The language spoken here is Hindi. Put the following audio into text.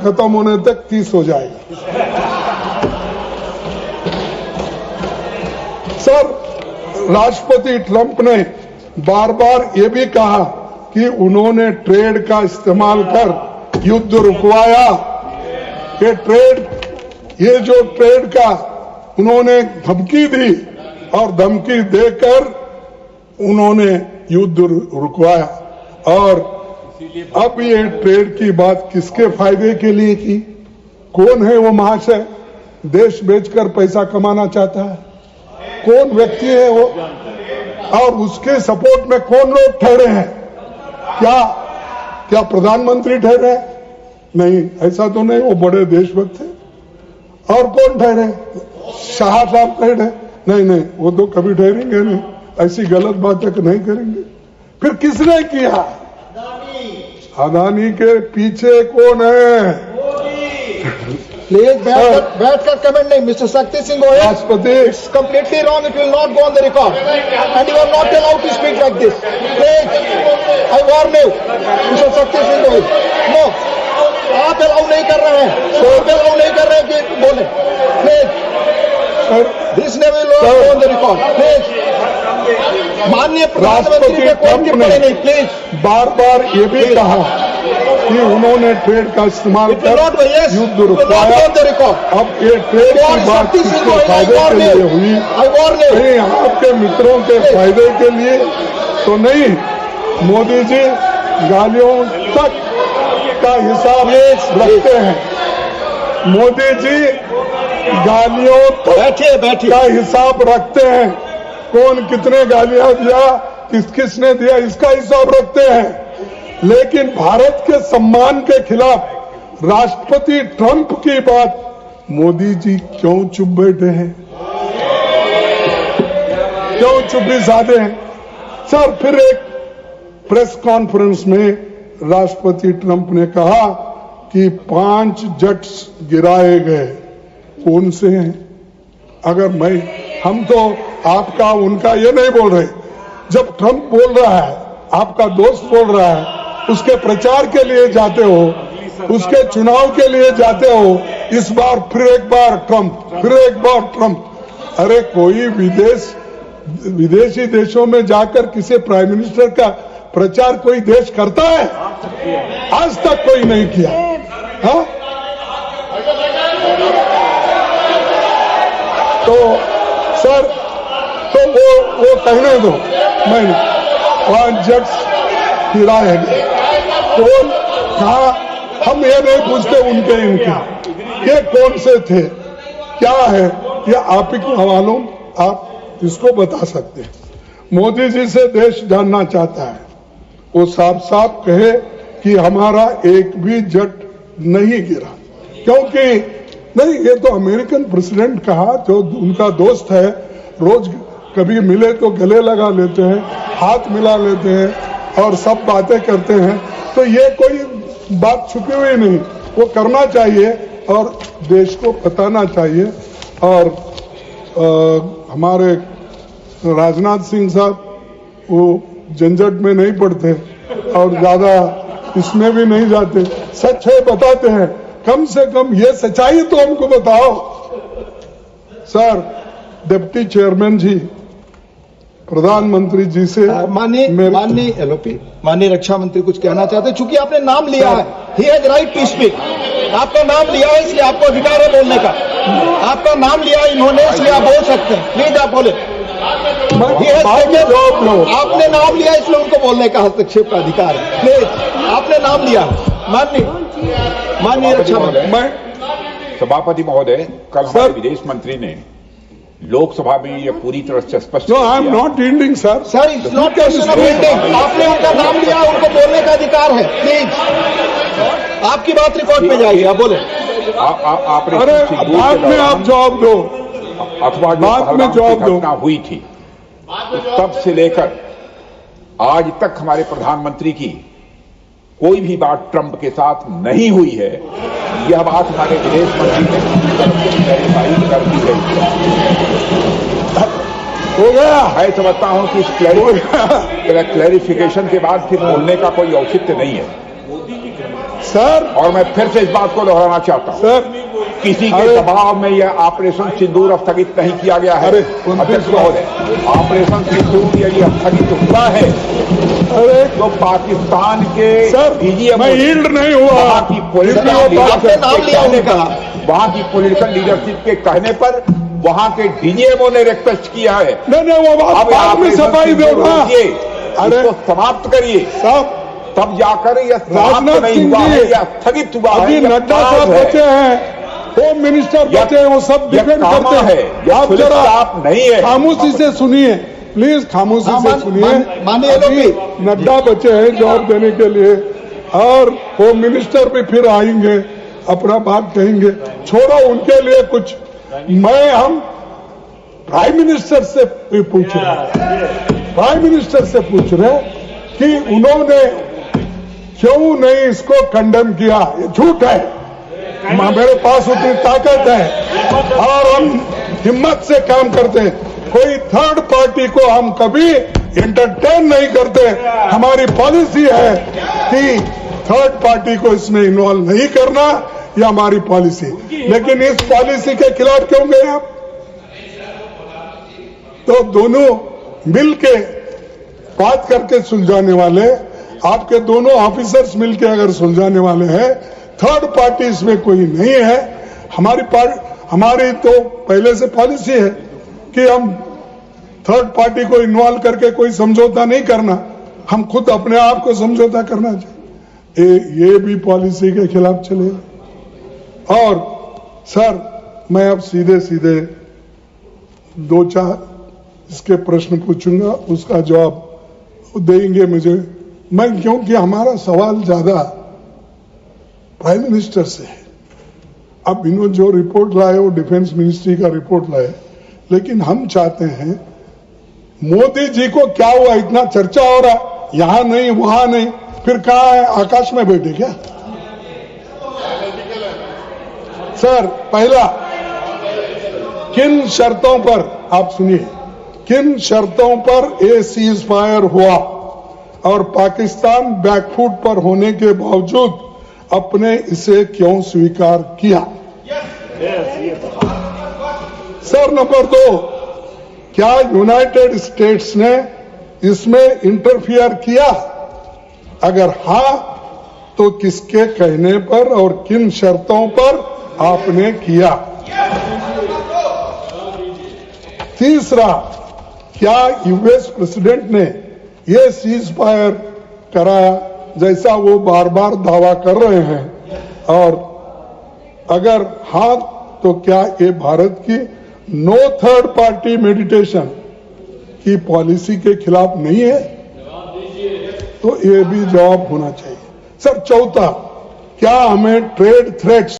खत्म होने तक 30 हो जाएगा। सर, राष्ट्रपति ट्रंप ने बार बार ये भी कहा कि उन्होंने ट्रेड का इस्तेमाल कर युद्ध रुकवाया। ये जो ट्रेड का उन्होंने धमकी दी और धमकी देकर उन्होंने युद्ध रुकवाया। और अब ये ट्रेड की बात किसके फायदे के लिए की? कौन है वो महाशय? देश बेचकर पैसा कमाना चाहता है? कौन व्यक्ति है वो? और उसके सपोर्ट में कौन लोग ठहरे हैं? क्या प्रधानमंत्री ठहरे? नहीं, ऐसा तो नहीं। वो बड़े देशभक्त थे। और कौन ठहरे? शाह साहब ठहरे? नहीं, वो तो कभी ठहरेंगे नहीं। ऐसी गलत बातें नहीं करेंगे। फिर किसने किया? अदानी के पीछे कौन है? प्लीज बैठकर कमेंट नहीं। मिस्टर शक्ति सिंह गोयल, राष्ट्रपति, it's completely wrong. It will not go on the record and you are not allowed to speak like this. Please, I warn you. Mister Shakti Singh Goyal, no, आप अलाउ नहीं कर रहे हैं. आप अलाउ नहीं कर रहे हैं कि बोले. Please, this never will go on the record. Please, माननीय प्रधानमंत्री के कोई टिप्पणी नहीं. प्लीज, बार बार ये भी कहा कि उन्होंने ट्रेड का इस्तेमाल कर युद्ध रुकवाया। अब ये ट्रेड की बात किसके फायदे के लिए हुई? नहीं, आपके मित्रों के फायदे के लिए तो नहीं। मोदी जी गालियों तक का हिसाब रखते हैं। मोदी जी गालियों तक का हिसाब रखते हैं। कौन कितने गालियां दिया, किसने दिया, इसका हिसाब रखते हैं। लेकिन भारत के सम्मान के खिलाफ राष्ट्रपति ट्रंप की बात मोदी जी क्यों चुप बैठे हैं? क्यों चुप्पी साधे हैं? सर, फिर एक प्रेस कॉन्फ्रेंस में राष्ट्रपति ट्रंप ने कहा कि 5 जेट्स गिराए गए। कौन से हैं? अगर हम तो आपका उनका ये नहीं बोल रहे। जब ट्रंप बोल रहा है, आपका दोस्त बोल रहा है, उसके प्रचार के लिए जाते हो, उसके चुनाव के लिए जाते हो। इस बार फिर एक बार ट्रंप, अरे कोई विदेशी देशों में जाकर किसी प्राइम मिनिस्टर का प्रचार कोई देश करता है? आज तक कोई नहीं किया। हाँ, तो सर, तो वो कहने दो। मैं 5 जेट्स गिराए गए। कौन, कहा? हम ये नहीं पूछते इनके ये कौन से थे, क्या है, ये आप ही को मालूम। आप इसको बता सकते हैं। मोदी जी से देश जानना चाहता है, वो साफ साफ कहे कि हमारा एक भी जेट नहीं गिरा। क्योंकि नहीं, ये तो अमेरिकन प्रेसिडेंट कहा, जो उनका दोस्त है, रोज कभी मिले तो गले लगा लेते हैं, हाथ मिला लेते हैं और सब बातें करते हैं। तो ये कोई बात छुपी हुई नहीं, वो करना चाहिए और देश को बताना चाहिए। और हमारे राजनाथ सिंह साहब वो झंझट में नहीं पड़ते और ज्यादा इसमें भी नहीं जाते। सच है बताते हैं। कम से कम ये सच्चाई तो हमको बताओ। सर, डिप्टी चेयरमैन जी, प्रधानमंत्री जी से माननीय रक्षा मंत्री कुछ कहना चाहते हैं। चूंकि आपने नाम लिया है, he has right to speak. आपका नाम लिया है इसलिए आपको अधिकार है बोलने का. आपका नाम लिया है इन्होंने, इसलिए आप बोल सकते हैं. प्लीज आप बोले. आपने नाम लिया इसलिए उनको बोलने का हस्तक्षेप का अधिकार है. प्लीज, आपने नाम लिया. माननीय रक्षा मंत्री. सभापति महोदय, कल हमारे विदेश मंत्री ने लोकसभा में ये पूरी तरह से स्पष्ट किया। I am not yielding sir. Sir, it's not question of yielding. आपने उनका नाम लिया, उनको बोलने का अधिकार है. प्लीज, आपकी बात रिकॉर्ड में जाएगी. आप बोले. अरे बाद में आप जवाब दो. अथवा बाद में जवाब दो. हुई थी तब से लेकर आज तक हमारे प्रधानमंत्री की कोई भी बात ट्रंप के साथ नहीं हुई है। यह बात हमारे विदेश मंत्री ने कर दी गई हो गया। मैं समझता हूं कि इस क्लैरिफिकेशन के बाद फिर बोलने का कोई औचित्य नहीं है। सर और मैं फिर से इस बात को दोहराना चाहता हूं, सर किसी के अरे- दबाव में यह ऑपरेशन सिंदूर स्थगित नहीं किया गया है। अरे, अध्यक्ष महोदय, ऑपरेशन सिंदूर यदि स्थगित हुआ है अरे तो पाकिस्तान के सर डीजीएम मैं हील्ड नहीं हुआ वहां की पॉलिटिकल आपने नाम लिया उनका। वहां की पॉलिटिकल लीडरशिप के कहने पर वहां के डीजीएमओ ने रिक्वेस्ट किया है। नहीं वो बात अब बाद में सफाई दो ना। अरे अरे इसको समाप्त करिए, साहब तब जाकर यह समाप्त राजनाथ नहीं सिंह हुआ जी, है या स्थगित हुआ है। अभी यह नड्डा काज साहब है। बचे हैं, होम मिनिस्टर यह- बचे हैं, वो सब यह डिफेंड कामा करते है, हैं। यह आप पुलिस जरा स्टाफ नहीं है। खामोशी से सुनिए, प्लीज खामोशी हाँ, से सुनिए। मानिए अभी लोग नड्डा बचे हैं जवाब देने के लिए, और होम मिनिस्टर भी फिर आएंगे, अपना बात कहेंगे। छोड़ो उनके लिए कुछ, हम प्राइम मिनिस्टर से भी पूछ रहे हैं, प्राइम मिनिस्टर से पूछ रहे हैं कि उन्होंने क्यों नहीं इसको कंडेम किया। ये झूठ है, मेरे पास उतनी ताकत है और हम हिम्मत से काम करते हैं। कोई थर्ड पार्टी को हम कभी एंटरटेन नहीं करते। हमारी पॉलिसी है कि थर्ड पार्टी को इसमें इन्वॉल्व नहीं करना, यह हमारी पॉलिसी। लेकिन इस पॉलिसी के खिलाफ क्यों गए आप? तो दोनों मिलके बात करके सुलझाने वाले, आपके दोनों ऑफिसर्स मिलके अगर सुलझाने वाले हैं, थर्ड पार्टी इसमें कोई नहीं है। हमारी तो पहले से पॉलिसी है कि हम थर्ड पार्टी को इन्वॉल्व करके कोई समझौता नहीं करना, हम खुद अपने आप को समझौता करना चाहिए। ये भी पॉलिसी के खिलाफ चलेगा। और सर मैं अब सीधे सीधे दो चार इसके प्रश्न पूछूंगा, उसका जवाब देंगे मुझे। मैं क्योंकि हमारा सवाल ज्यादा प्राइम मिनिस्टर से है। अब इन्होंने जो रिपोर्ट लाए वो डिफेंस मिनिस्ट्री का रिपोर्ट लाए, लेकिन हम चाहते हैं मोदी जी को क्या हुआ, इतना चर्चा हो रहा है, यहां नहीं वहां नहीं, फिर कहां है, आकाश में बैठे क्या? सर पहला, किन शर्तों पर, आप सुनिए, किन शर्तों पर ये सीज फायर हुआ और पाकिस्तान बैकफुट पर होने के बावजूद अपने इसे क्यों स्वीकार किया? सर नंबर 2, क्या यूनाइटेड स्टेट्स ने इसमें इंटरफियर किया? अगर हां तो किसके कहने पर और किन शर्तों पर आपने किया? तीसरा, क्या यूएस प्रेसिडेंट ने यह सीज फायर कराया जैसा वो बार बार दावा कर रहे हैं? और अगर हां तो क्या ये भारत की नो थर्ड पार्टी मेडिटेशन की पॉलिसी के खिलाफ नहीं है? तो ये भी जवाब होना चाहिए। सर चौथा, क्या हमें ट्रेड थ्रेट्स